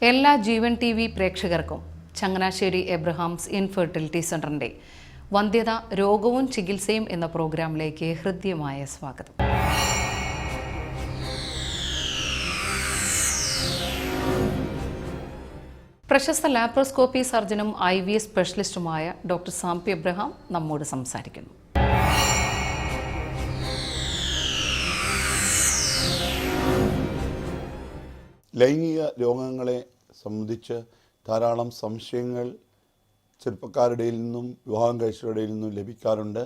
എല്ലാ ജീവൻ T V പ്രേക്ഷകർക്കും Changanassery Abraham's infertility സെൻ്ററിൻ്റെ വന്ധ്യത രോഗവും ചികിത്സയും എന്ന പ്രോഗ്രാമിലേക്ക് ഹൃദ്യമായ സ്വാഗതം. പ്രശസ്ത ലാപ്രോസ്കോപ്പി സർജനും IVF സ്പെഷ്യലിസ്റ്റുമായ ഡോക്ടർ സാംപി എബ്രഹാം നമ്മോട് സംസാരിക്കുന്നു. ലൈംഗിക രോഗങ്ങളെ സംബന്ധിച്ച് ധാരാളം സംശയങ്ങൾ ചെറുപ്പക്കാരുടെ നിന്നും വിവാഹം കഴിച്ചവരുടെ നിന്നും ലഭിക്കാറുണ്ട്.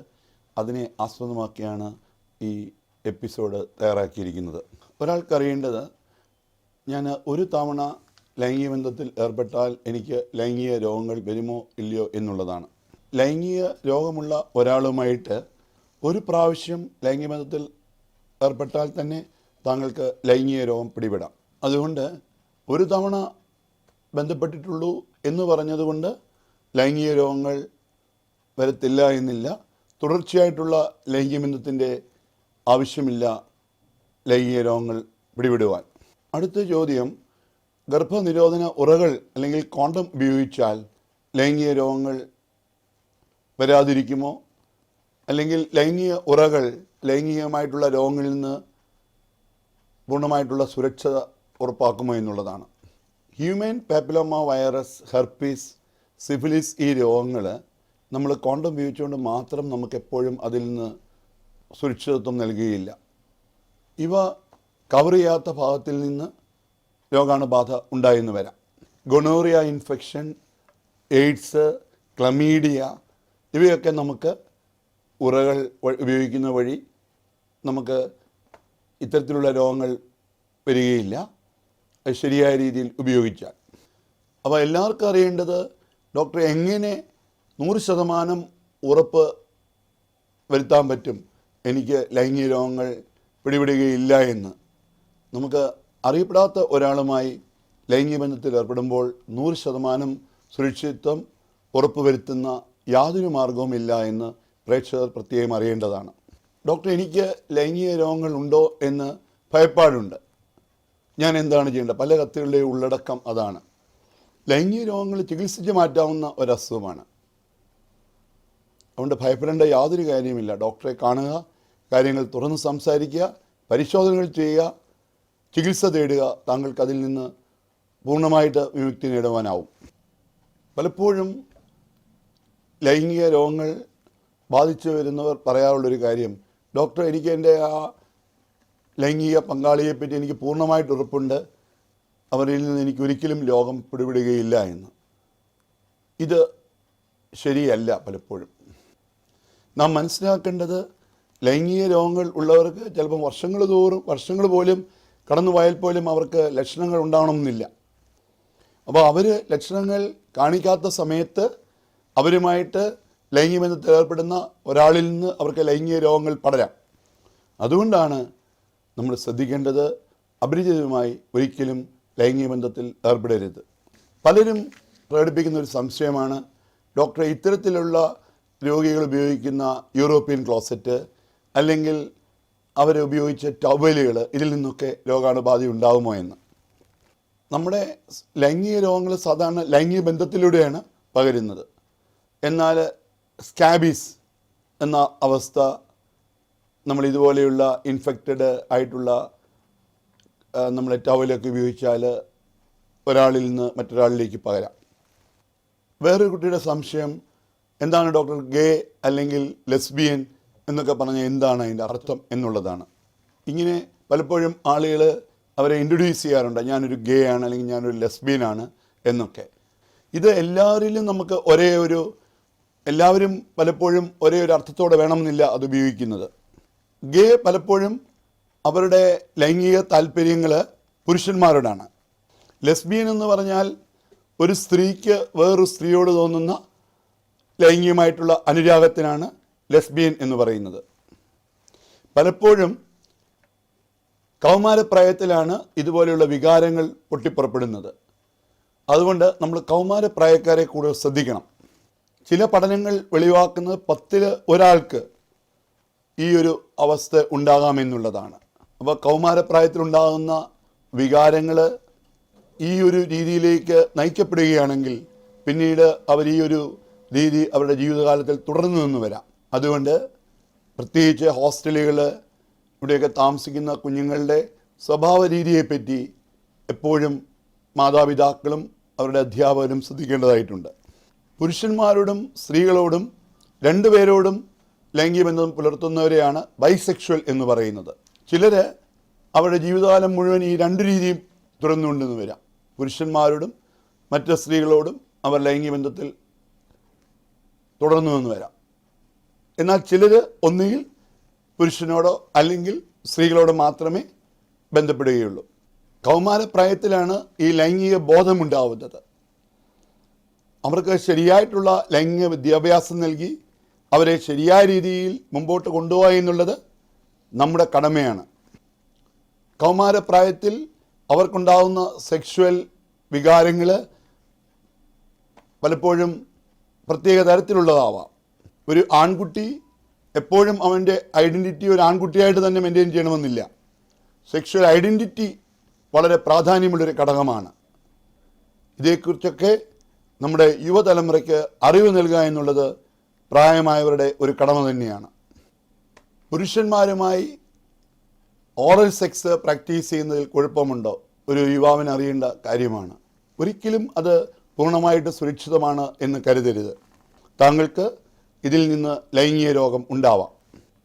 അതിനെ ആസ്പദമാക്കിയാണ് ഈ എപ്പിസോഡ് തയ്യാറാക്കിയിരിക്കുന്നത്. ഒരാൾക്കറിയേണ്ടത്, ഞാൻ ഒരു തവണ ലൈംഗിക ബന്ധത്തിൽ ഏർപ്പെട്ടാൽ എനിക്ക് ലൈംഗിക രോഗങ്ങൾ വരുമോ ഇല്ലയോ എന്നുള്ളതാണ്. ലൈംഗിക രോഗമുള്ള ഒരാളുമായിട്ട് ഒരു പ്രാവശ്യം ലൈംഗിക ബന്ധത്തിൽ ഏർപ്പെട്ടാൽ തന്നെ താങ്കൾക്ക് ലൈംഗിക രോഗം പിടിപെടാം. അതുകൊണ്ട് ഒരു തവണ ബന്ധപ്പെട്ടിട്ടുള്ളൂ എന്ന് പറഞ്ഞതുകൊണ്ട് ലൈംഗിക രോഗങ്ങൾ വരത്തില്ല എന്നില്ല. തുടർച്ചയായിട്ടുള്ള ലൈംഗിക ബന്ധത്തിൻ്റെ ആവശ്യമില്ല ലൈംഗിക രോഗങ്ങൾ പിടിപെടുവാൻ. അടുത്ത ചോദ്യം, ഗർഭനിരോധന ഉറകൾ അല്ലെങ്കിൽ കോണ്ടം ഉപയോഗിച്ചാൽ ലൈംഗിക രോഗങ്ങൾ വരാതിരിക്കുമോ, അല്ലെങ്കിൽ ലൈംഗിക ഉറകൾ ലൈംഗികമായിട്ടുള്ള രോഗങ്ങളിൽ നിന്ന് പൂർണ്ണമായിട്ടുള്ള സുരക്ഷ ഉറപ്പാക്കുമോ എന്നുള്ളതാണ്. Human papilloma virus, herpes, syphilis, ഈ രോഗങ്ങൾ നമ്മൾ കോണ്ടം ഉപയോഗിച്ചുകൊണ്ട് മാത്രം നമുക്കെപ്പോഴും അതിൽ നിന്ന് സുരക്ഷിതത്വം നൽകുകയില്ല. ഇവ കവർ ചെയ്യാത്ത ഭാഗത്തിൽ നിന്ന് രോഗാണുബാധ ഉണ്ടായെന്ന് വരാം. ഗൊണോറിയ ഇൻഫെക്ഷൻ, എയ്ഡ്സ്, ക്ലമീഡിയ ഇവയൊക്കെ നമുക്ക് ഉറകൾ ഉപയോഗിക്കുന്ന വഴി നമുക്ക് ഇത്തരത്തിലുള്ള രോഗങ്ങൾ വരികയില്ല, ശരിയായ രീതിയിൽ ഉപയോഗിച്ചാൽ. അപ്പോൾ എല്ലാവർക്കും അറിയേണ്ടത്, ഡോക്ടർ എങ്ങനെ 100% ഉറപ്പ് വരുത്താൻ പറ്റും എനിക്ക് ലൈംഗിക രോഗങ്ങൾ പിടിപെടുകയില്ല എന്ന്. നമുക്ക് അറിയപ്പെടാത്ത ഒരാളുമായി ലൈംഗിക ബന്ധത്തിൽ ഏർപ്പെടുമ്പോൾ 100% സുരക്ഷിതത്വം ഉറപ്പുവരുത്തുന്ന യാതൊരു മാർഗവുമില്ല എന്ന് പ്രേക്ഷകർ പ്രത്യേകം അറിയേണ്ടതാണ്. ഡോക്ടർ, എനിക്ക് ലൈംഗിക രോഗങ്ങൾ ഉണ്ടോ എന്ന് ഭയപ്പാടുണ്ട്, ഞാൻ എന്താണ് ചെയ്യേണ്ടത്? പല കത്തുകളുടെ ഉള്ളടക്കം അതാണ്. ലൈംഗിക രോഗങ്ങൾ ചികിത്സിച്ച് മാറ്റാവുന്ന ഒരസുഖമാണ്. അതുകൊണ്ട് ഭയപ്പെടേണ്ട യാതൊരു കാര്യവുമില്ല. ഡോക്ടറെ കാണുക, കാര്യങ്ങൾ തുറന്ന് സംസാരിക്കുക, പരിശോധനകൾ ചെയ്യുക, ചികിത്സ തേടുക. താങ്കൾക്ക് അതിൽ നിന്ന് പൂർണ്ണമായിട്ട് വിമുക്തി നേടുവാനാവും. പലപ്പോഴും ലൈംഗിക രോഗങ്ങൾ ബാധിച്ചു വരുന്നവർ പറയാറുള്ളൊരു കാര്യം, ഡോക്ടർ, എനിക്ക് എൻ്റെ ആ ലൈംഗിക പങ്കാളിയെപ്പറ്റി എനിക്ക് പൂർണ്ണമായിട്ട് ഉറപ്പുണ്ട്, അവരിൽ നിന്ന് എനിക്ക് ഒരിക്കലും രോഗം പിടിപെടുകയില്ല എന്ന്. ഇത് ശരിയല്ല. പലപ്പോഴും നാം മനസ്സിലാക്കേണ്ടത്, ലൈംഗിക രോഗങ്ങൾ ഉള്ളവർക്ക് ചിലപ്പം വർഷങ്ങൾ പോലും കടന്നു പോയാൽ പോലും അവർക്ക് ലക്ഷണങ്ങൾ ഉണ്ടാവണമെന്നില്ല. അപ്പോൾ അവർ ലക്ഷണങ്ങൾ കാണിക്കാത്ത സമയത്ത് അവരുമായിട്ട് ലൈംഗിക ബന്ധത്തിൽ ഏർപ്പെടുന്ന ഒരാളിൽ നിന്ന് അവർക്ക് ലൈംഗിക രോഗങ്ങൾ പടരാം. അതുകൊണ്ടാണ് നമ്മൾ ശ്രദ്ധിക്കേണ്ടത്, അപരിചിതമായി ഒരിക്കലും ലൈംഗിക ബന്ധത്തിൽ ഏർപ്പെടരുത്. പലരും പ്രകടിപ്പിക്കുന്ന ഒരു സംശയമാണ്, ഡോക്ടറെ, ഇത്തരത്തിലുള്ള രോഗികൾ ഉപയോഗിക്കുന്ന യൂറോപ്യൻ ക്ലോസറ്റ് അല്ലെങ്കിൽ അവരുപയോഗിച്ച ടവലുകൾ, ഇതിൽ നിന്നൊക്കെ രോഗാണുബാധ ഉണ്ടാകുമോ എന്ന്. നമ്മുടെ ലൈംഗിക രോഗങ്ങൾ സാധാരണ ലൈംഗിക ബന്ധത്തിലൂടെയാണ് പകരുന്നത്. എന്നാൽ സ്കാബീസ് എന്ന അവസ്ഥ നമ്മൾ ഇതുപോലെയുള്ള ഇൻഫെക്റ്റഡ് ആയിട്ടുള്ള നമ്മൾ ടവലൊക്കെ ഉപയോഗിച്ചാൽ ഒരാളിൽ നിന്ന് മറ്റൊരാളിലേക്ക് പകരാം. വേറൊരു കുട്ടിയുടെ സംശയം, എന്താണ് ഡോക്ടർ ഗേ അല്ലെങ്കിൽ ലെസ്ബിയൻ എന്നൊക്കെ പറഞ്ഞാൽ എന്താണ് അതിൻ്റെ അർത്ഥം എന്നുള്ളതാണ്. ഇങ്ങനെ പലപ്പോഴും ആളുകൾ അവരെ ഇൻട്രൊഡ്യൂസ് ചെയ്യാറുണ്ട്, ഞാനൊരു ഗേ ആണ് അല്ലെങ്കിൽ ഞാനൊരു ലെസ്ബിയനാണ് എന്നൊക്കെ. ഇത് എല്ലാവരിലും നമുക്ക് എല്ലാവരും പലപ്പോഴും ഒരേ ഒരു അർത്ഥത്തോടെ വേണമെന്നില്ല അത് ഉപയോഗിക്കുന്നത്. ഗേ പലപ്പോഴും അവരുടെ ലൈംഗിക താല്പര്യങ്ങൾ പുരുഷന്മാരോടാണ്. ലെസ്ബിയൻ എന്ന് പറഞ്ഞാൽ ഒരു സ്ത്രീക്ക് വേറൊരു സ്ത്രീയോട് തോന്നുന്ന ലൈംഗികമായിട്ടുള്ള അനുരാഗത്തിനാണ് ലെസ്ബിയൻ എന്ന് പറയുന്നത്. പലപ്പോഴും കൗമാരപ്രായത്തിലാണ് ഇതുപോലെയുള്ള വികാരങ്ങൾ പൊട്ടിപ്പുറപ്പെടുന്നത്. അതുകൊണ്ട് നമ്മൾ കൗമാരപ്രായക്കാരെ കൂടുതൽ ശ്രദ്ധിക്കണം. ചില പഠനങ്ങൾ വെളിവാക്കുന്നത് 10ൽ ഒരാൾക്ക് ഈ ഒരു അവസ്ഥ ഉണ്ടാകാമെന്നുള്ളതാണ്. അപ്പോൾ കൗമാരപ്രായത്തിലുണ്ടാകുന്ന വികാരങ്ങൾ ഈ ഒരു രീതിയിലേക്ക് നയിക്കപ്പെടുകയാണെങ്കിൽ പിന്നീട് അവർ ഈ ഒരു രീതി അവരുടെ ജീവിതകാലത്തിൽ തുടർന്നു നിന്ന് വരാം. അതുകൊണ്ട് പ്രത്യേകിച്ച് ഹോസ്റ്റലുകൾ, ഇവിടെയൊക്കെ താമസിക്കുന്ന കുഞ്ഞുങ്ങളുടെ സ്വഭാവ രീതിയെപ്പറ്റി എപ്പോഴും മാതാപിതാക്കളും അവരുടെ അധ്യാപകരും ശ്രദ്ധിക്കേണ്ടതായിട്ടുണ്ട്. പുരുഷന്മാരോടും സ്ത്രീകളോടും രണ്ടുപേരോടും ലൈംഗിക ബന്ധം പുലർത്തുന്നവരെയാണ് ബൈസെക്ഷൽ എന്ന് പറയുന്നത്. ചിലർ അവരുടെ ജീവിതകാലം മുഴുവൻ ഈ രണ്ട് രീതിയും തുറന്നുകൊണ്ടെന്ന് വരാം. പുരുഷന്മാരോടും മറ്റ് സ്ത്രീകളോടും അവർ ലൈംഗിക ബന്ധത്തിൽ തുടർന്നു എന്ന് വരാം. എന്നാൽ ചിലർ ഒന്നുകിൽ പുരുഷനോടോ അല്ലെങ്കിൽ സ്ത്രീകളോടോ മാത്രമേ ബന്ധപ്പെടുകയുള്ളൂ. കൗമാരപ്രായത്തിലാണ് ഈ ലൈംഗിക ബോധമുണ്ടാവുന്നത്. അവർക്ക് ശരിയായിട്ടുള്ള ലൈംഗിക വിദ്യാഭ്യാസം നൽകി അവരെ ശരിയായ രീതിയിൽ മുമ്പോട്ട് കൊണ്ടുപോകുക എന്നുള്ളത് നമ്മുടെ കടമയാണ്. കൗമാരപ്രായത്തിൽ അവർക്കുണ്ടാകുന്ന സെക്ഷുവൽ വികാരങ്ങൾ പലപ്പോഴും പ്രത്യേക തരത്തിലുള്ളതാവാം. ഒരു ആൺകുട്ടി എപ്പോഴും അവൻ്റെ ഐഡൻറ്റിറ്റി ഒരു ആൺകുട്ടിയായിട്ട് തന്നെ മെയിൻറ്റെയിൻ ചെയ്യണമെന്നില്ല. സെക്ഷുവൽ ഐഡൻറ്റിറ്റി വളരെ പ്രാധാന്യമുള്ളൊരു ഘടകമാണ്. ഇതേക്കുറിച്ചൊക്കെ നമ്മുടെ യുവതലമുറയ്ക്ക് അറിവ് നൽകുക എന്നുള്ളത് പ്രായമായവരുടെ ഒരു കടമ തന്നെയാണ്. പുരുഷന്മാരുമായി ഓറൽ സെക്സ് പ്രാക്ടീസ് ചെയ്യുന്നതിൽ കുഴപ്പമുണ്ടോ? ഒരു യുവാവിന് അറിയേണ്ട കാര്യമാണ്. ഒരിക്കലും അത് പൂർണ്ണമായിട്ട് സുരക്ഷിതമാണ് എന്ന് കരുതരുത്. താങ്കൾക്ക് ഇതിൽ നിന്ന് ലൈംഗിക രോഗം ഉണ്ടാവാം.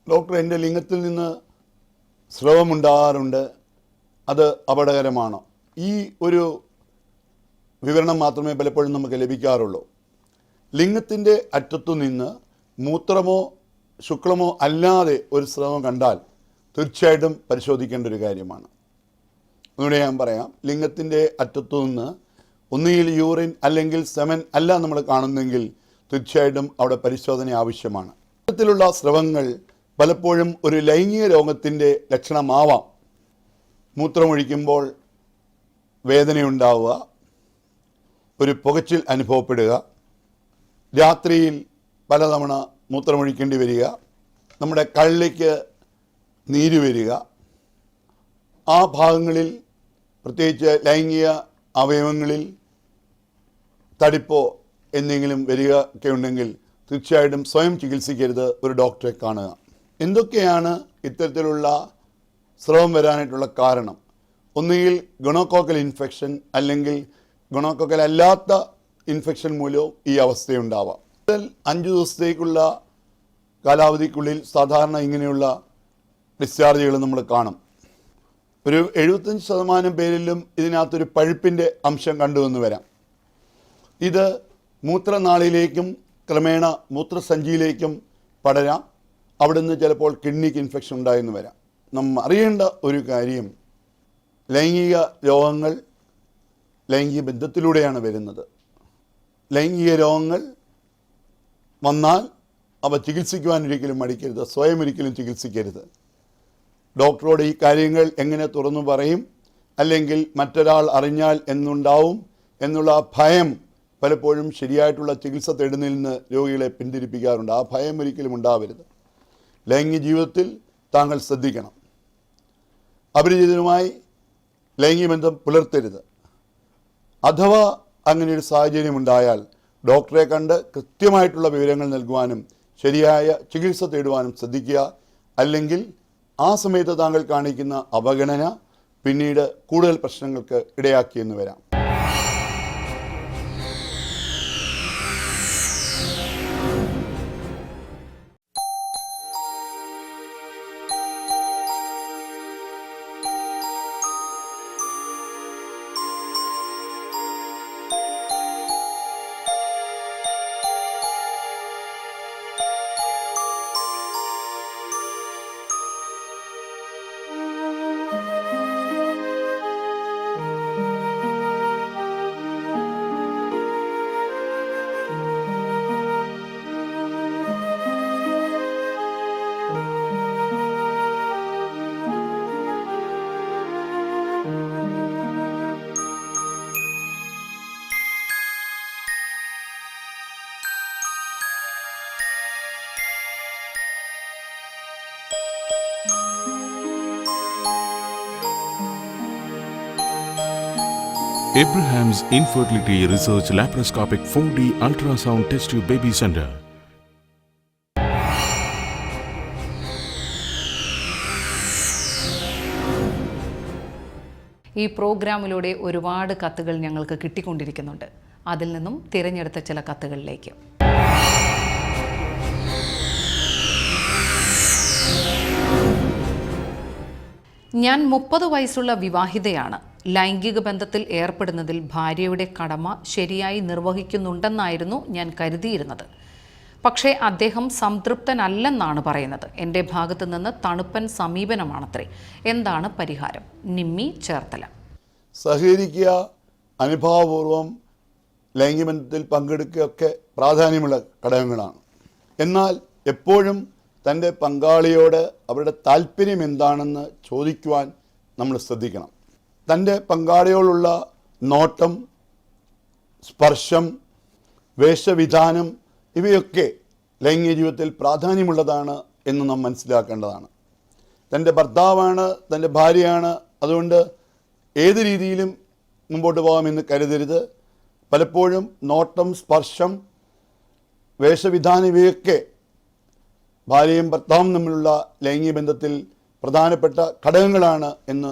ഡോക്ടർ, എൻ്റെ ലിംഗത്തിൽ നിന്ന് സ്രവമുണ്ടാകാറുണ്ട്, അത് അപകടകരമാണോ? ഈ ഒരു വിവരണം മാത്രമേ പലപ്പോഴും നമുക്ക് ലഭിക്കാറുള്ളൂ. ലിംഗത്തിൻ്റെ അറ്റത്തു നിന്ന് മൂത്രമോ ശുക്ലമോ അല്ലാതെ ഒരു സ്രവം കണ്ടാൽ തീർച്ചയായിട്ടും പരിശോധിക്കേണ്ട ഒരു കാര്യമാണ്. ഒന്നുകൂടെ ഞാൻ പറയാം. ലിംഗത്തിൻ്റെ അറ്റത്തു നിന്ന് ഒന്നുകിൽ യൂറിൻ അല്ലെങ്കിൽ സെമൻ അല്ല നമ്മൾ കാണുന്നെങ്കിൽ തീർച്ചയായിട്ടും അവിടെ പരിശോധന ആവശ്യമാണ്. ഇത്തരത്തിലുള്ള സ്രവങ്ങൾ പലപ്പോഴും ഒരു ലൈംഗിക രോഗത്തിൻ്റെ ലക്ഷണമാവാം. മൂത്രമൊഴിക്കുമ്പോൾ വേദനയുണ്ടാവുക, ഒരു പുകച്ചിൽ അനുഭവപ്പെടുക, രാത്രിയിൽ പലതവണ മൂത്രമൊഴിക്കേണ്ടി വരിക, നമ്മുടെ കള്ളിക്ക് നീര് വരിക, ആ ഭാഗങ്ങളിൽ പ്രത്യേകിച്ച് ലൈംഗിക അവയവങ്ങളിൽ തടിപ്പോ എന്തെങ്കിലും വരിക ഒക്കെ ഉണ്ടെങ്കിൽ തീർച്ചയായിട്ടും സ്വയം ചികിത്സിക്കരുത്, ഒരു ഡോക്ടറെ കാണുക. എന്തൊക്കെയാണ് ഇത്തരത്തിലുള്ള സ്രവം വരാനായിട്ടുള്ള കാരണം? ഒന്നുകിൽ ഗുണോകോക്കൽ ഇൻഫെക്ഷൻ അല്ലെങ്കിൽ ഗുണോകോക്കൽ അല്ലാത്ത ഇൻഫെക്ഷൻ മൂലവും ഈ അവസ്ഥയുണ്ടാവാം. 5 ദിവസത്തേക്കുള്ള കാലാവധിക്കുള്ളിൽ സാധാരണ ഇങ്ങനെയുള്ള ഡിസ്ചാർജുകൾ നമ്മൾ കാണും. ഒരു 75% പേരിലും ഇതിനകത്തൊരു പഴുപ്പിൻ്റെ അംശം കണ്ടുവന്ന് വരാം. ഇത് മൂത്രനാളിയിലേക്കും ക്രമേണ മൂത്രസഞ്ചിയിലേക്കും പടരാം. അവിടുന്ന് ചിലപ്പോൾ കിഡ്നിക്ക് ഇൻഫെക്ഷൻ ഉണ്ടായെന്ന് വരാം. നമ്മൾ അറിയേണ്ട ഒരു കാര്യം, ലൈംഗിക രോഗങ്ങൾ ലൈംഗിക ബന്ധത്തിലൂടെയാണ് വരുന്നത്. ലൈംഗിക രോഗങ്ങൾ വന്നാൽ അവ ചികിത്സിക്കുവാൻ ഒരിക്കലും മടിക്കരുത്, സ്വയം ഒരിക്കലും ചികിത്സിക്കരുത്. ഡോക്ടറോട് ഈ കാര്യങ്ങൾ എങ്ങനെ തുറന്നു പറയും, അല്ലെങ്കിൽ മറ്റൊരാൾ അറിഞ്ഞാൽ എന്നുണ്ടാവും എന്നുള്ള ഭയം പലപ്പോഴും ശരിയായിട്ടുള്ള ചികിത്സ തേടുന്നതിൽ നിന്ന് രോഗികളെ പിന്തിരിപ്പിക്കാറുണ്ട്. ആ ഭയം ഒരിക്കലും ഉണ്ടാവരുത്. ലൈംഗിക ജീവിതത്തിൽ താങ്കൾ ശ്രദ്ധിക്കണം. അപരിചിതനുമായി ലൈംഗിക ബന്ധം പുലർത്തരുത്. അഥവാ അങ്ങനെയൊരു സാഹചര്യം ഉണ്ടായാൽ ഡോക്ടറെ കണ്ട് കൃത്യമായിട്ടുള്ള വിവരങ്ങൾ നൽകുവാനും ശരിയായ ചികിത്സ തേടുവാനും ശ്രദ്ധിക്കുക. അല്ലെങ്കിൽ ആ സമയത്ത് താങ്കൾ കാണിക്കുന്ന അവഗണന പിന്നീട് കൂടുതൽ പ്രശ്നങ്ങൾക്ക് ഇടയാക്കിയെന്ന് വരാം. Abraham's Infertility Research Laparoscopic 4D Ultrasound Test Tube Baby Center. ഈ പ്രോഗ്രാമിലൂടെ ഒരുപാട് കത്തുകൾ ഞങ്ങൾക്ക് കിട്ടിക്കൊണ്ടിരിക്കുന്നുണ്ട്. അതിൽ നിന്നും തിരഞ്ഞെടുത്ത ചില കത്തുകളിലേക്ക്. ഞാൻ 30 വയസ്സുള്ള വിവാഹിതയാണ്. ലൈംഗിക ബന്ധത്തിൽ ഏർപ്പെടുന്നതിൽ ഭാര്യയുടെ കടമ ശരിയായി നിർവഹിക്കുന്നുണ്ടെന്നായിരുന്നു ഞാൻ കരുതിയിരുന്നത്. പക്ഷേ അദ്ദേഹം സംതൃപ്തനല്ലെന്നാണ് പറയുന്നത്. എൻ്റെ ഭാഗത്തു നിന്ന് തണുപ്പൻ സമീപനമാണത്രേ. എന്താണ് പരിഹാരം? നിമ്മി ചേർത്തല. സഹകരിക്കുക, അനുഭാവപൂർവം ലൈംഗിക ബന്ധത്തിൽ പങ്കെടുക്കുകയൊക്കെ പ്രാധാന്യമുള്ള ഘടകങ്ങളാണ്. എന്നാൽ എപ്പോഴും തൻ്റെ പങ്കാളിയോട് അവരുടെ താല്പര്യം എന്താണെന്ന് ചോദിക്കുവാൻ നമ്മൾ ശ്രദ്ധിക്കണം. തൻ്റെ പങ്കാളിയോടുള്ള നോട്ടം, സ്പർശം, വേഷവിധാനം ഇവയൊക്കെ ലൈംഗിക ജീവിതത്തിൽ പ്രാധാന്യമുള്ളതാണ് എന്ന് നാം മനസ്സിലാക്കേണ്ടതാണ്. തൻ്റെ ഭർത്താവാണ്, തൻ്റെ ഭാര്യയാണ്, അതുകൊണ്ട് ഏത് രീതിയിലും മുമ്പോട്ട് പോകാമെന്ന് കരുതരുത്. പലപ്പോഴും നോട്ടം, സ്പർശം, വേഷവിധാനം ഇവയൊക്കെ ഭാര്യയും ഭർത്താവും തമ്മിലുള്ള ലൈംഗിക ബന്ധത്തിൽ പ്രധാനപ്പെട്ട ഘടകങ്ങളാണ് എന്ന്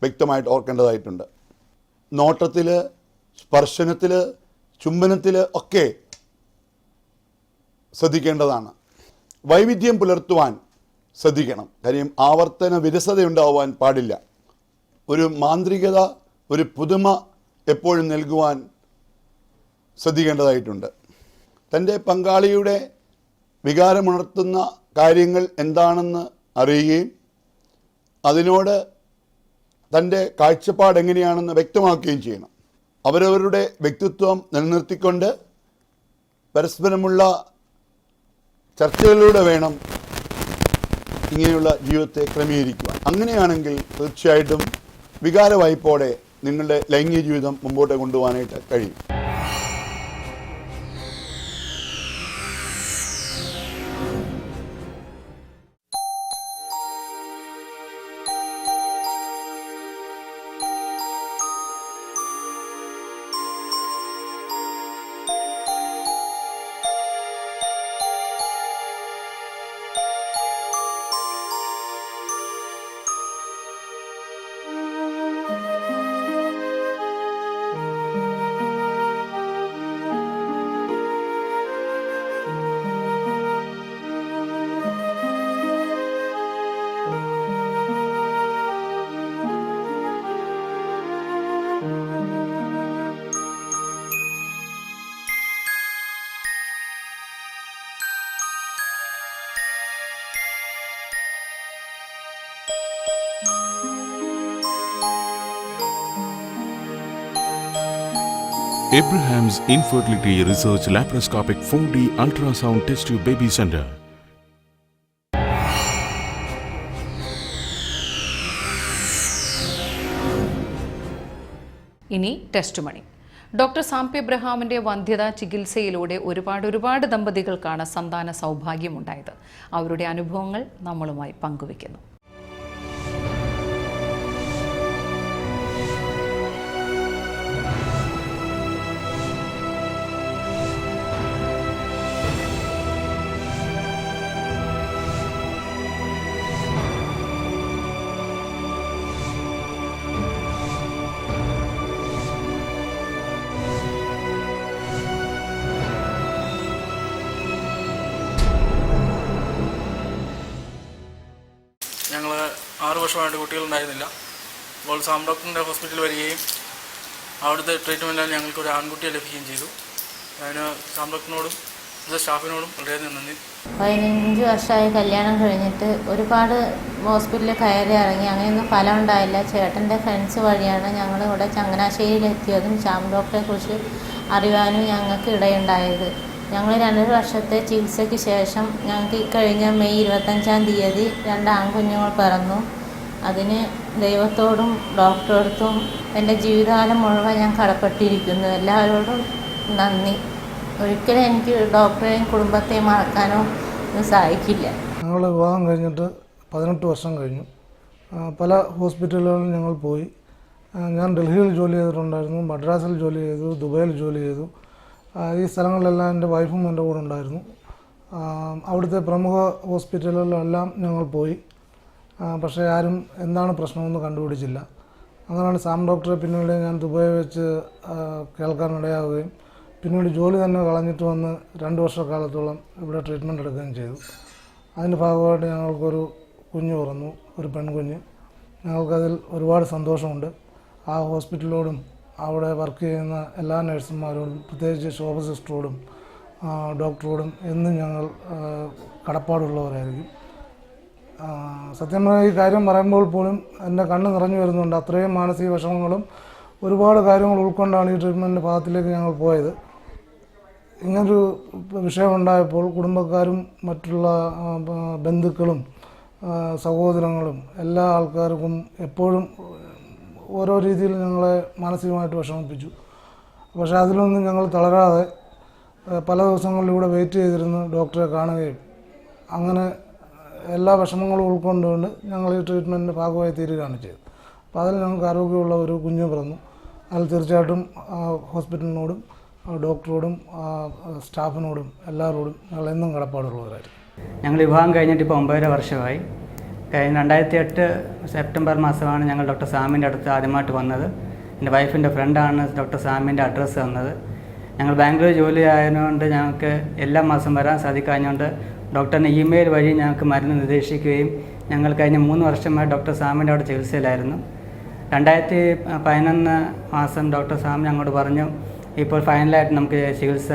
വ്യക്തമായിട്ട് ഓർക്കേണ്ടതായിട്ടുണ്ട്. നോട്ടത്തിൽ, സ്പർശനത്തിൽ, ചുംബനത്തിൽ ഒക്കെ ശ്രദ്ധിക്കേണ്ടതാണ്. വൈവിധ്യം പുലർത്തുവാൻ ശ്രദ്ധിക്കണം. കാര്യം ആവർത്തന വിരസതയുണ്ടാവാൻ പാടില്ല. ഒരു മാന്ത്രികത, ഒരു പുതുമ എപ്പോഴും നൽകുവാൻ ശ്രദ്ധിക്കേണ്ടതായിട്ടുണ്ട്. തൻ്റെ പങ്കാളിയുടെ വികാരമുണർത്തുന്ന കാര്യങ്ങൾ എന്താണെന്ന് അറിയുകയും അതിനോട് തൻ്റെ കാഴ്ചപ്പാട് എങ്ങനെയാണെന്ന് വ്യക്തമാക്കുകയും ചെയ്യണം. അവരവരുടെ വ്യക്തിത്വം നിലനിർത്തിക്കൊണ്ട് പരസ്പരമുള്ള ചർച്ചകളിലൂടെ വേണം ഇങ്ങനെയുള്ള ജീവിതത്തെ ക്രമീകരിക്കുവാൻ. അങ്ങനെയാണെങ്കിൽ തീർച്ചയായിട്ടും വികാരവായ്പോടെ നിങ്ങളുടെ ലൈംഗിക ജീവിതം മുമ്പോട്ട് കൊണ്ടുപോകാനായിട്ട് കഴിയും. Abraham's Infertility Research Laparoscopic 4D Ultrasound Test Tube Baby Center. ഇനി ടെസ്റ്റ് മണി. ഡോക്ടർ സാംപി എബ്രഹാമിൻ്റെ വന്ധ്യതാ ചികിത്സയിലൂടെ ഒരുപാട് ദമ്പതികൾക്കാണ് സന്താന സൗഭാഗ്യമുണ്ടായത്. അവരുടെ അനുഭവങ്ങൾ നമ്മളുമായി പങ്കുവയ്ക്കുന്നു. ഞങ്ങൾ 6 വർഷമായിട്ട് കുട്ടികളുണ്ടായിരുന്നില്ല. അപ്പോൾ സാം ഡോക്ടറിൻ്റെ ഹോസ്പിറ്റലിൽ വരികയും അവിടുത്തെ ട്രീറ്റ്മെൻറ്റിൽ ഞങ്ങൾക്കൊരു ആൺകുട്ടിയെ ലഭിക്കുകയും ചെയ്തു. അതിന് സാം ഡോക്ടറിനോടും സ്റ്റാഫിനോടും വളരെയധികം നന്ദി. 15 വർഷമായി കല്യാണം കഴിഞ്ഞിട്ട് ഒരുപാട് ഹോസ്പിറ്റലിൽ കയറി ഇറങ്ങി, അങ്ങനെയൊന്നും ഫലം ഉണ്ടായില്ല. ചേട്ടൻ്റെ ഫ്രണ്ട്സ് വഴിയാണ് ഞങ്ങൾ ഇവിടെ ചങ്ങനാശ്ശേരിയിലെത്തിയതും സാം ഡോക്ടറെക്കുറിച്ച് അറിയാനും ഞങ്ങൾക്ക് ഇടയുണ്ടായത്. ഞങ്ങൾ 2 വർഷത്തെ ചികിത്സയ്ക്ക് ശേഷം ഞങ്ങൾക്ക് ഇക്കഴിഞ്ഞ മെയ് 25-ാം തീയതി 2 ആൺകുഞ്ഞുങ്ങൾ പിറന്നു. അതിന് ദൈവത്തോടും ഡോക്ടറോടത്തും എൻ്റെ ജീവിതകാലം മുഴുവൻ ഞാൻ കടപ്പെട്ടിരിക്കുന്നു. എല്ലാവരോടും നന്ദി. ഒരിക്കലും എനിക്ക് ഡോക്ടറെയും കുടുംബത്തെയും മറക്കാനോ ഒന്നും സാധിക്കില്ല. ഞങ്ങൾ വിവാഹം കഴിഞ്ഞിട്ട് 18 വർഷം കഴിഞ്ഞു. പല ഹോസ്പിറ്റലുകളിൽ ഞങ്ങൾ പോയി. ഞാൻ ഡൽഹിയിൽ ജോലി ചെയ്തിട്ടുണ്ടായിരുന്നു, മദ്രാസിൽ ജോലി ചെയ്തു, ദുബൈയിൽ ജോലി ചെയ്തു. ഈ സ്ഥലങ്ങളിലെല്ലാം എൻ്റെ വൈഫും എൻ്റെ കൂടെ ഉണ്ടായിരുന്നു. അവിടുത്തെ പ്രമുഖ ഹോസ്പിറ്റലുകളിലെല്ലാം ഞങ്ങൾ പോയി. പക്ഷേ ആരും എന്താണ് പ്രശ്നമെന്ന് കണ്ടുപിടിച്ചില്ല. അങ്ങനെയാണ് സാം ഡോക്ടറെ പിന്നീട് ഞാൻ ദുബായ് വെച്ച് കേൾക്കാനിടയാവുകയും പിന്നീട് ജോലി തന്നെ കളഞ്ഞിട്ട് വന്ന് 2 വർഷക്കാലത്തോളം ഇവിടെ ട്രീറ്റ്മെൻറ്റ് എടുക്കുകയും ചെയ്തു. അതിൻ്റെ ഭാഗമായിട്ട് ഞങ്ങൾക്കൊരു കുഞ്ഞ് പിറന്നു, ഒരു പെൺകുഞ്ഞ്. ഞങ്ങൾക്കതിൽ ഒരുപാട് സന്തോഷമുണ്ട്. ആ ഹോസ്പിറ്റലിനോടും അവിടെ വർക്ക് ചെയ്യുന്ന എല്ലാ നഴ്സുമാരോടും, പ്രത്യേകിച്ച് ശോഭ സിസ്റ്ററോടും ഡോക്ടറോടും എന്നും ഞങ്ങൾ കടപ്പാടുള്ളവരായിരിക്കും. സത്യം പറഞ്ഞാൽ ഈ കാര്യം പറയുമ്പോൾ പോലും എൻ്റെ കണ്ണ് നിറഞ്ഞു വരുന്നുണ്ട്. അത്രയും മാനസിക വിഷമങ്ങളും ഒരുപാട് കാര്യങ്ങൾ ഉൾക്കൊണ്ടാണ് ഈ ട്രീറ്റ്മെൻറ്റിൻ്റെ ഭാഗത്തിലേക്ക് ഞങ്ങൾ പോയത്. ഇങ്ങനൊരു വിഷയമുണ്ടായപ്പോൾ കുടുംബക്കാരും മറ്റുള്ള ബന്ധുക്കളും സഹോദരങ്ങളും എല്ലാ ആൾക്കാർക്കും എപ്പോഴും ഓരോ രീതിയിൽ ഞങ്ങളെ മാനസികമായിട്ട് വിഷമിപ്പിച്ചു. പക്ഷേ അതിലൊന്നും ഞങ്ങൾ തളരാതെ പല ദിവസങ്ങളിലൂടെ വെയിറ്റ് ചെയ്തിരുന്ന് ഡോക്ടറെ കാണുകയും അങ്ങനെ എല്ലാ വിഷമങ്ങളും ഉൾക്കൊണ്ടുകൊണ്ട് ഞങ്ങൾ ഈ ട്രീറ്റ്മെൻറ്റിൻ്റെ ഭാഗമായി തീരുകയാണ് ചെയ്തത്. അപ്പോൾ അതിൽ ഞങ്ങൾക്ക് ആരോഗ്യമുള്ള ഒരു കുഞ്ഞ് പിറന്നു. അതിൽ തീർച്ചയായിട്ടും ഹോസ്പിറ്റലിനോടും ഡോക്ടറോടും സ്റ്റാഫിനോടും എല്ലാവരോടും ഞങ്ങൾ എന്നും കടപ്പാടുള്ളവരായിരുന്നു. ഞങ്ങൾ വിവാഹം കഴിഞ്ഞിട്ട് ഇപ്പോൾ 9.5 വർഷമായി. 2008 സെപ്റ്റംബർ മാസമാണ് ഞങ്ങൾ ഡോക്ടർ സാമിൻ്റെ അടുത്ത് ആദ്യമായിട്ട് വന്നത്. എൻ്റെ വൈഫിൻ്റെ ഫ്രണ്ടാണ് ഡോക്ടർ സാമിൻ്റെ അഡ്രസ്സ് തന്നത്. ഞങ്ങൾ ബാംഗ്ലൂർ ജോലി ആയതുകൊണ്ട് ഞങ്ങൾക്ക് എല്ലാ മാസം വരാൻ സാധിക്കാഞ്ഞുകൊണ്ട് ഡോക്ടറിൻ്റെ ഇമെയിൽ വഴി ഞങ്ങൾക്ക് മരുന്ന് നിർദ്ദേശിക്കുകയും ഞങ്ങൾ കഴിഞ്ഞ 3 വർഷമായി ഡോക്ടർ സാമിൻ്റെ അവിടെ ചികിത്സയിലായിരുന്നു. 2011 മാസം ഡോക്ടർ സാം ഞങ്ങളോട് പറഞ്ഞു ഇപ്പോൾ ഫൈനലായിട്ട് നമുക്ക് ചികിത്സ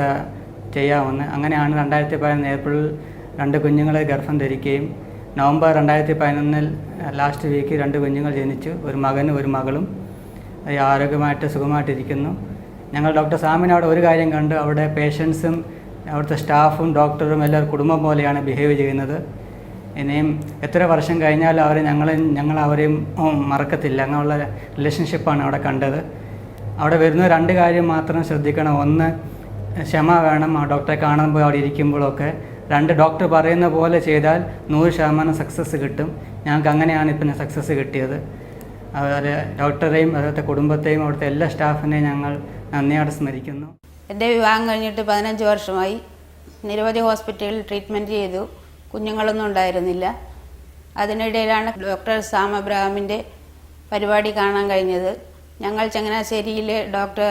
ചെയ്യാമെന്ന്. അങ്ങനെയാണ് 2011 ഏപ്രിൽ 2 കുഞ്ഞുങ്ങളെ ഗർഭം ധരിക്കുകയും നവംബർ 2011 ലാസ്റ്റ് വീക്ക് 2 കുഞ്ഞുങ്ങൾ ജനിച്ചു. ഒരു മകനും ഒരു മകളും ആരോഗ്യമായിട്ട് സുഖമായിട്ടിരിക്കുന്നു. ഞങ്ങൾ ഡോക്ടർ സാമിന് അവിടെ ഒരു കാര്യം കണ്ടു, അവിടെ പേഷ്യൻസും അവിടുത്തെ സ്റ്റാഫും ഡോക്ടറും എല്ലാവരും കുടുംബം പോലെയാണ് ബിഹേവ് ചെയ്യുന്നത്. ഇനിയും എത്ര വർഷം കഴിഞ്ഞാലും ഞങ്ങൾ അവരെയും മറക്കത്തില്ല. അങ്ങനെയുള്ള റിലേഷൻഷിപ്പാണ് അവിടെ കണ്ടത്. അവിടെ വരുന്ന 2 കാര്യം മാത്രം ശ്രദ്ധിക്കണം. ഒന്ന്, ക്ഷമ വേണം. ആ ഡോക്ടറെ കാണുമ്പോൾ അവിടെ ഇരിക്കുമ്പോഴൊക്കെ. 2, ഡോക്ടർ പറയുന്ന പോലെ ചെയ്താൽ 100% സക്സസ് കിട്ടും. ഞങ്ങൾക്ക് അങ്ങനെയാണ് ഇപ്പം സക്സസ് കിട്ടിയത്. അതുപോലെ ഡോക്ടറെയും അതുപോലത്തെ കുടുംബത്തെയും അവിടുത്തെ എല്ലാ സ്റ്റാഫിനെയും ഞങ്ങൾ നന്ദിയോടെ സ്മരിക്കുന്നു. എൻ്റെ വിവാഹം കഴിഞ്ഞിട്ട് 15 വർഷമായി. നിരവധി ഹോസ്പിറ്റലിൽ ട്രീറ്റ്മെൻറ്റ് ചെയ്തു. കുഞ്ഞുങ്ങളൊന്നും ഉണ്ടായിരുന്നില്ല. അതിനിടയിലാണ് ഡോക്ടർ സാം അബ്രഹാമിൻ്റെ പരിപാടി കാണാൻ കഴിഞ്ഞത്. ഞങ്ങൾ ചങ്ങനാശ്ശേരിയിലെ ഡോക്ടർ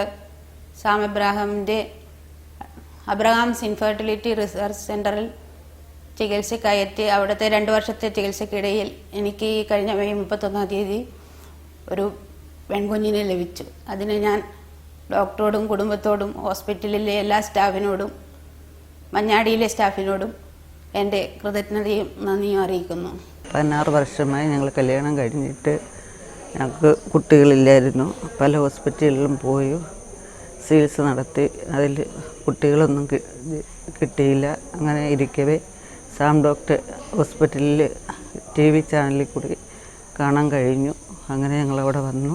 സാം അബ്രഹാമിൻ്റെ അബ്രഹാംസ് ഇൻഫെർട്ടിലിറ്റി റിസർച്ച് സെൻ്ററിൽ ചികിത്സയ്ക്കായി എത്തി. അവിടുത്തെ 2 വർഷത്തെ ചികിത്സയ്ക്കിടയിൽ എനിക്ക് ഈ കഴിഞ്ഞ മെയ് 31-ാം തീയതി ഒരു പെൺകുഞ്ഞിനെ ലഭിച്ചു. അതിന് ഞാൻ ഡോക്ടറോടും കുടുംബത്തോടും ഹോസ്പിറ്റലിലെ എല്ലാ സ്റ്റാഫിനോടും മഞ്ഞാടിയിലെ സ്റ്റാഫിനോടും എൻ്റെ കൃതജ്ഞതയും നന്ദിയും അറിയിക്കുന്നു. 16 വർഷമായി ഞങ്ങൾ കല്യാണം കഴിഞ്ഞിട്ട് ഞങ്ങൾക്ക് കുട്ടികളില്ലായിരുന്നു. പല ഹോസ്പിറ്റലിലും പോയി ചികിത്സ നടത്തി. അതിൽ കുട്ടികളൊന്നും കിട്ടിയില്ല. അങ്ങനെ ഇരിക്കവേ സാം ഡോക്ടർ ഹോസ്പിറ്റലിൽ TV ചാനലിൽ കൂടി കാണാൻ കഴിഞ്ഞു. അങ്ങനെ ഞങ്ങളവിടെ വന്നു.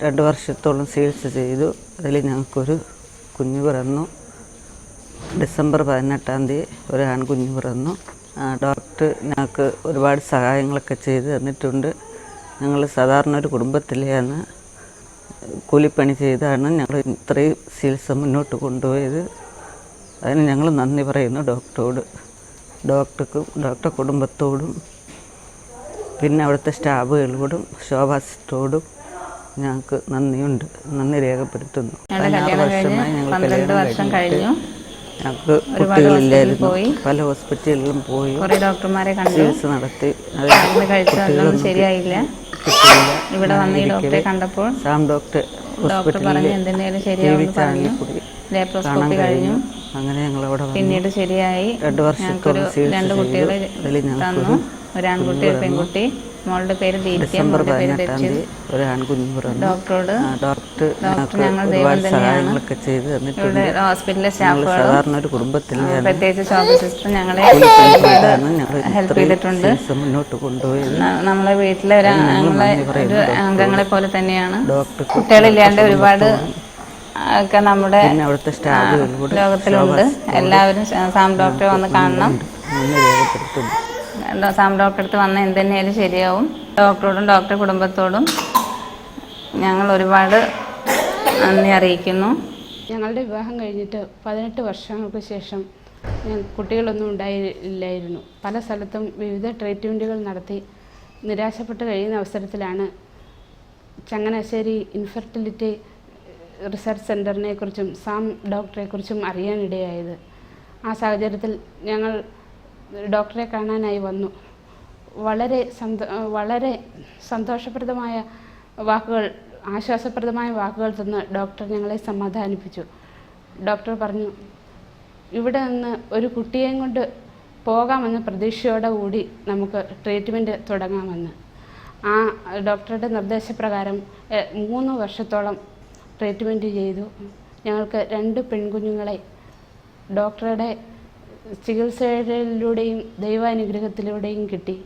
2 വർഷത്തോളം ചികിത്സ ചെയ്തു. അതിൽ ഞങ്ങൾക്കൊരു കുഞ്ഞ് പിറന്നു. ഡിസംബർ 18-ാം തീയതി ഒരു ആൺകുഞ്ഞ് പിറന്നു. ഡോക്ടർ ഞങ്ങൾക്ക് ഒരുപാട് സഹായങ്ങളൊക്കെ ചെയ്ത് തന്നിട്ടുണ്ട്. ഞങ്ങൾ സാധാരണ ഒരു കുടുംബത്തിലെയാണ് കൂലിപ്പണി ചെയ്താണ് ഞങ്ങൾ ഇത്രയും ചികിത്സ മുന്നോട്ട് കൊണ്ടുപോയത്. അതിന് ഞങ്ങൾ നന്ദി പറയുന്നു ഡോക്ടറോട്, ഡോക്ടർക്കും ഡോക്ടർ കുടുംബത്തോടും പിന്നെ അവിടുത്തെ സ്റ്റാഫുകളോടും ശോഭാസിസ്റ്റോടും ഞങ്ങൾക്ക് നന്ദിയുണ്ട്, നന്ദി രേഖപ്പെടുത്തുന്നു. 16 വർഷമായി ഞങ്ങൾ കല്യാണം കഴിഞ്ഞു. ഞങ്ങൾക്ക് കുട്ടികളില്ലായിരുന്നു. പല ഹോസ്പിറ്റലിലും പോയി ഡോക്ടർമാരെ ചികിത്സ നടത്തി. ശരിയായില്ല. ഇവിടെ വന്ന് ഈ ഡോക്ടറെ കണ്ടപ്പോൾ സാം ഡോക്ടർ ഹോസ്പിറ്റലിൽ TV ചാനലിൽ കൂടി കാണാൻ കഴിഞ്ഞു. അങ്ങനെ ഞങ്ങളവിടെ പിന്നീട് ശരിയായി. 2 വർഷത്തോളം 2 കുട്ടികളെ തന്നു. ഒരു ആൺകുട്ടി ഒരു പെൺകുട്ടി. മോളുടെ പേര് ഡിസംബർ 18-ാം തീയതി ഒരു ആൺകുഞ്ഞ് പിറന്നു. ഡോക്ടർ ഞങ്ങൾ ഒരുപാട് സഹായങ്ങളൊക്കെ ചെയ്ത് തന്നിട്ടുണ്ട്. ഹോസ്പിറ്റലിലെ സ്റ്റാഫുകളും സാധാരണ ഒരു കുടുംബത്തിലാണ് പ്രത്യേകിച്ച് ശോഭ സിസ്റ്റർ ഞങ്ങളെ ഹെൽപ്പ് ചെയ്തിട്ടുണ്ട്. മുന്നോട്ട് കൊണ്ടുപോയത് നമ്മളെ വീട്ടിലെ ഒരു അംഗങ്ങളെ പോലെ തന്നെയാണ്. കുട്ടികളില്ലാണ്ട് ഒരുപാട് ഒക്കെ നമ്മുടെ ലോകത്തിലുണ്ട്. എല്ലാവരും സാം ഡോക്ടറെ വന്ന് കാണണം. സാം ഡോക്ടറെ അടുത്ത് വന്ന് എന്തെന്നായാലും ശരിയാവും. ഡോക്ടറോടും ഡോക്ടർ കുടുംബത്തോടും ഞങ്ങൾ ഒരുപാട് നന്ദി അറിയിക്കുന്നു. ഞങ്ങളുടെ വിവാഹം കഴിഞ്ഞിട്ട് 18 വർഷങ്ങൾക്ക് ശേഷം കുട്ടികളൊന്നും ഉണ്ടായില്ലായിരുന്നു. പല സ്ഥലത്തും വിവിധ ട്രീറ്റ്മെൻറ്റുകൾ നടത്തി നിരാശപ്പെട്ട് കഴിയുന്ന അവസരത്തിലാണ് ചങ്ങനാശ്ശേരി ഇൻഫെർട്ടിലിറ്റി റിസർച്ച് സെൻ്ററിനെ കുറിച്ചും സാം ഡോക്ടറെക്കുറിച്ചും അറിയാനിടയായത്. ആ സാഹചര്യത്തിൽ ഞങ്ങൾ ഡോക്ടറെ കാണാനായി വന്നു. വളരെ സന്തോഷപ്രദമായ വാക്കുകൾ, ആശ്വാസപ്രദമായ വാക്കുകൾ തന്ന് ഡോക്ടർ ഞങ്ങളെ സമാധാനിപ്പിച്ചു. ഡോക്ടർ പറഞ്ഞു, ഇവിടെ നിന്ന് ഒരു കുട്ടിയെയും കൊണ്ട് പോകാമെന്ന പ്രതീക്ഷയോടെ കൂടി നമുക്ക് ട്രീറ്റ്മെൻറ്റ് തുടങ്ങാമെന്ന്. ആ ഡോക്ടറുടെ നിർദ്ദേശപ്രകാരം 3 വർഷത്തോളം ട്രീറ്റ്മെൻറ്റ് ചെയ്തു. ഞങ്ങൾക്ക് 2 പെൺകുഞ്ഞുങ്ങളെ ഡോക്ടറുടെ ചികിത്സയിലൂടെയും ദൈവാനുഗ്രഹത്തിലൂടെയും കിട്ടി.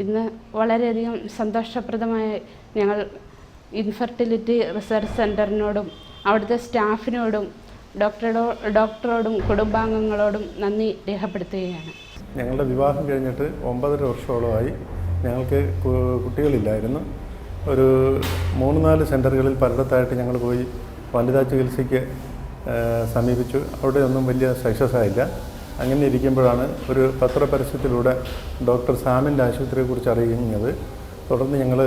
ഇന്ന് വളരെയധികം സന്തോഷപ്രദമായ ഞങ്ങൾ ഇൻഫെർട്ടിലിറ്റി റിസർച്ച് സെൻ്ററിനോടും അവിടുത്തെ സ്റ്റാഫിനോടും ഡോക്ടറോടും കുടുംബാംഗങ്ങളോടും നന്ദി രേഖപ്പെടുത്തുകയാണ്. ഞങ്ങളുടെ വിവാഹം കഴിഞ്ഞിട്ട് 9.5 വർഷത്തോളമായി. ഞങ്ങൾക്ക് കുട്ടികളില്ലായിരുന്നു. ഒരു 3-4 സെൻ്ററുകളിൽ പലയിടത്തായിട്ട് ഞങ്ങൾ പോയി വനിതാ ചികിത്സയ്ക്ക് സമീപിച്ചു. അവിടെ ഒന്നും വലിയ സക്സസ് ആയില്ല. അങ്ങനെ ഇരിക്കുമ്പോഴാണ് ഒരു പത്രപരസ്യത്തിലൂടെ ഡോക്ടർ സാമിൻ്റെ ആശുപത്രിയെക്കുറിച്ച് അറിയുന്നത്. തുടർന്ന് ഞങ്ങൾ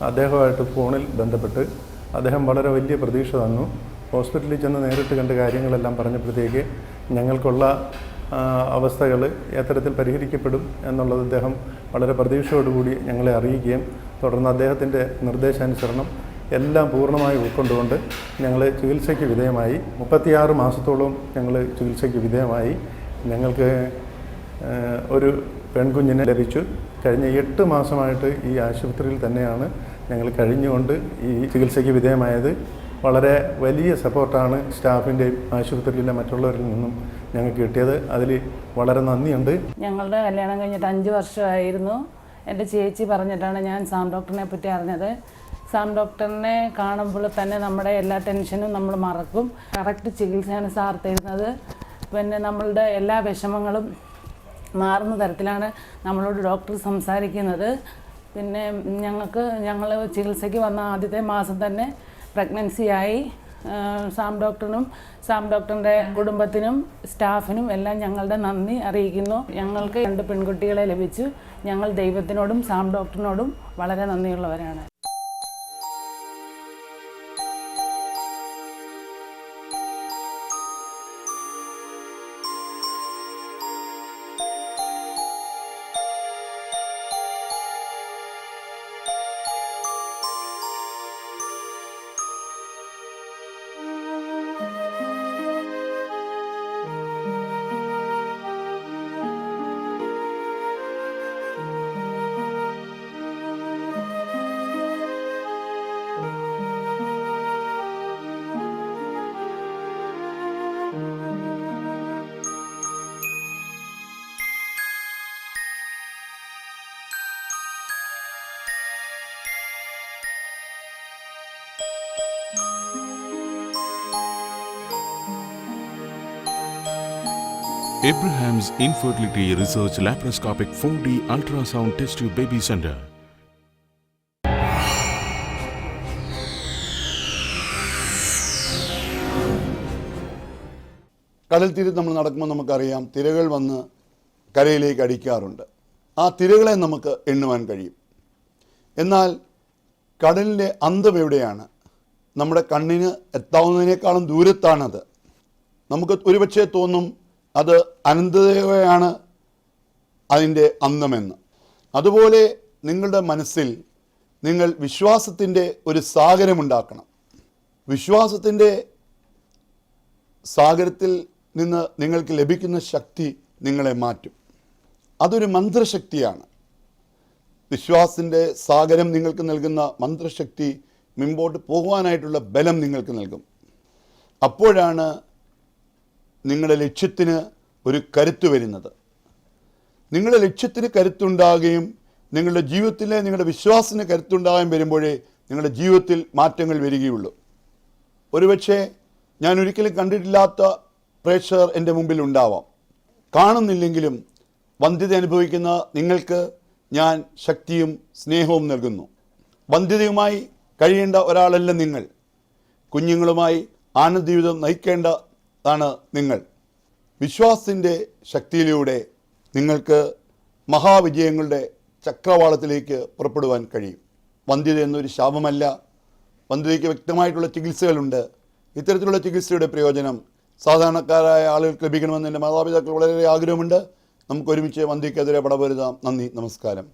അദ്ദേഹമായിട്ട് ഫോണിൽ ബന്ധപ്പെട്ട് അദ്ദേഹം വളരെ വലിയ പ്രതീക്ഷ തന്നു. ഹോസ്പിറ്റലിൽ ചെന്ന് നേരിട്ട് കണ്ട് കാര്യങ്ങളെല്ലാം പറഞ്ഞപ്പോഴത്തേക്ക് ഞങ്ങൾക്കുള്ള അവസ്ഥകൾ എത്തരത്തിൽ പരിഹരിക്കപ്പെടും എന്നുള്ളത് അദ്ദേഹം വളരെ പ്രതീക്ഷയോടുകൂടി ഞങ്ങളെ അറിയിക്കുകയും തുടർന്ന് അദ്ദേഹത്തിൻ്റെ നിർദ്ദേശാനുസരണം എല്ലാം പൂർണ്ണമായി ഉൾക്കൊണ്ടുകൊണ്ട് ഞങ്ങൾ ചികിത്സയ്ക്ക് വിധേയമായി. 36 മാസത്തോളം ഞങ്ങൾ ചികിത്സയ്ക്ക് വിധേയമായി. ഞങ്ങൾക്ക് ഒരു പെൺകുഞ്ഞിനെ ലഭിച്ചു. കഴിഞ്ഞ 8 മാസമായിട്ട് ഈ ആശുപത്രിയിൽ തന്നെയാണ് ഞങ്ങൾ കഴിഞ്ഞുകൊണ്ട് ഈ ചികിത്സയ്ക്ക് വിധേയമായത്. വളരെ വലിയ സപ്പോർട്ടാണ് സ്റ്റാഫിൻ്റെയും ആശുപത്രിയിലെ മറ്റുള്ളവരിൽ നിന്നും ഞങ്ങൾക്ക് കിട്ടിയത്. അതിൽ വളരെ നന്ദിയുണ്ട്. ഞങ്ങളുടെ കല്യാണം കഴിഞ്ഞിട്ട് 5 വർഷമായിരുന്നു. എൻ്റെ ചേച്ചി പറഞ്ഞിട്ടാണ് ഞാൻ സാം ഡോക്ടറിനെ പറ്റി അറിഞ്ഞത്. സാം ഡോക്ടറിനെ കാണുമ്പോൾ തന്നെ നമ്മുടെ എല്ലാ ടെൻഷനും നമ്മൾ മറക്കും. കറക്റ്റ് ചികിത്സയാണ് സാർ തരുന്നത്. പിന്നെ നമ്മളുടെ എല്ലാ വിഷമങ്ങളും മാറുന്ന തരത്തിലാണ് നമ്മളോട് ഡോക്ടർ സംസാരിക്കുന്നത്. പിന്നെ ഞങ്ങൾ ചികിത്സയ്ക്ക് വന്ന ആദ്യത്തെ മാസം തന്നെ പ്രഗ്നൻസിയായി. സാം ഡോക്ടറിനും സാം ഡോക്ടറിൻ്റെ കുടുംബത്തിനും സ്റ്റാഫിനും എല്ലാം ഞങ്ങളുടെ നന്ദി അറിയിക്കുന്നു. ഞങ്ങൾക്ക് 2 പെൺകുട്ടികളെ ലഭിച്ചു. ഞങ്ങൾ ദൈവത്തിനോടും സാം ഡോക്ടറിനോടും വളരെ നന്ദിയുള്ളവരാണ്. Abraham's Infertility Research Laparoscopic 4D Ultrasound Test Tube Baby Center. കടൽ തീരത്ത് നമ്മൾ നടക്കുമ്പോൾ നമുക്കറിയാം, തിരകൾ വന്ന് കരയിലേക്ക് അടിക്കാറുണ്ട്. ആ തിരകളെ നമുക്ക് എണ്ണുവാൻ കഴിയും. എന്നാൽ കടലിൻ്റെ അന്തം എവിടെയാണ്? നമ്മുടെ കണ്ണിന് എത്താവുന്നതിനേക്കാളും ദൂരത്താണത്. നമുക്ക് ഒരുപക്ഷെ തോന്നും അത് അനന്തതയാണ് അതിൻ്റെ അന്തമെന്ന്. അതുപോലെ നിങ്ങളുടെ മനസ്സിൽ നിങ്ങൾ വിശ്വാസത്തിൻ്റെ ഒരു സാഗരമുണ്ടാക്കണം. വിശ്വാസത്തിൻ്റെ സാഗരത്തിൽ നിന്ന് നിങ്ങൾക്ക് ലഭിക്കുന്ന ശക്തി നിങ്ങളെ മാറ്റും. അതൊരു മന്ത്രശക്തിയാണ്. വിശ്വാസത്തിൻ്റെ സാഗരം നിങ്ങൾക്ക് നൽകുന്ന മന്ത്രശക്തി മുമ്പോട്ട് പോകുവാനായിട്ടുള്ള ബലം നിങ്ങൾക്ക് നൽകും. അപ്പോഴാണ് നിങ്ങളുടെ ലക്ഷ്യത്തിന് ഒരു കരുത്ത് വരുന്നത്. നിങ്ങളുടെ ലക്ഷ്യത്തിന് കരുത്തുണ്ടാകുകയും നിങ്ങളുടെ ജീവിതത്തിലെ നിങ്ങളുടെ വിശ്വാസത്തിന് കരുത്തുണ്ടാകുകയും വരുമ്പോഴേ നിങ്ങളുടെ ജീവിതത്തിൽ മാറ്റങ്ങൾ വരികയുള്ളൂ. ഒരുപക്ഷെ ഞാൻ ഒരിക്കലും കണ്ടിട്ടില്ലാത്ത പ്രേക്ഷകർ എൻ്റെ മുമ്പിൽ ഉണ്ടാവാം. കാണുന്നില്ലെങ്കിലും വന്ധ്യത അനുഭവിക്കുന്ന നിങ്ങൾക്ക് ഞാൻ ശക്തിയും സ്നേഹവും നൽകുന്നു. വന്ധ്യതയുമായി കഴിയേണ്ട ഒരാളല്ല നിങ്ങൾ. കുഞ്ഞുങ്ങളുമായി ആനന്ദജീവിതം നയിക്കേണ്ടതാണ് നിങ്ങൾ. വിശ്വാസത്തിൻ്റെ ശക്തിയിലൂടെ നിങ്ങൾക്ക് മഹാവിജയങ്ങളുടെ ചക്രവാളത്തിലേക്ക് പുറപ്പെടുവാൻ കഴിയും. വന്ധ്യത എന്നൊരു ശാപമല്ല. വന്ധ്യതയ്ക്ക് വ്യക്തമായിട്ടുള്ള ചികിത്സകളുണ്ട്. ഇത്തരത്തിലുള്ള ചികിത്സയുടെ പ്രയോജനം സാധാരണക്കാരായ ആളുകൾക്ക് ലഭിക്കണമെന്ന് എൻ്റെ മാതാപിതാക്കൾ വളരെ ആഗ്രഹമുണ്ട്. നമുക്ക് ഒരുമിച്ച് വന്ധ്യയ്ക്കെതിരെ പടപൊരുതാം. നന്ദി, നമസ്കാരം.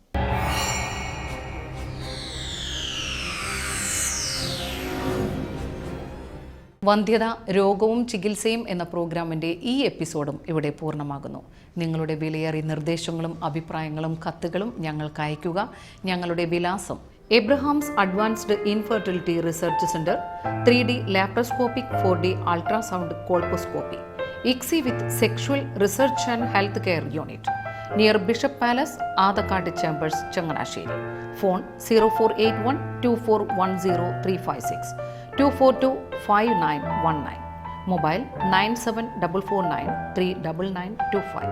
വന്ധ്യത, രോഗവും ചികിത്സയും എന്ന പ്രോഗ്രാമിൻ്റെ ഈ എപ്പിസോഡും ഇവിടെ പൂർണ്ണമാകുന്നു. നിങ്ങളുടെ വിലയേറിയ നിർദ്ദേശങ്ങളും അഭിപ്രായങ്ങളും കത്തുകളും ഞങ്ങൾക്ക് അയയ്ക്കുക. ഞങ്ങളുടെ വിലാസം: Abraham's advanced infertility research centre, 3D laparoscopic 4D ultrasound colposcopy, ICSI with sexual research and health care unit, near bishop palace, Adakkad chambers, Changanassery. Phone 0481 2410356, 2425919. Mobile 9744939925.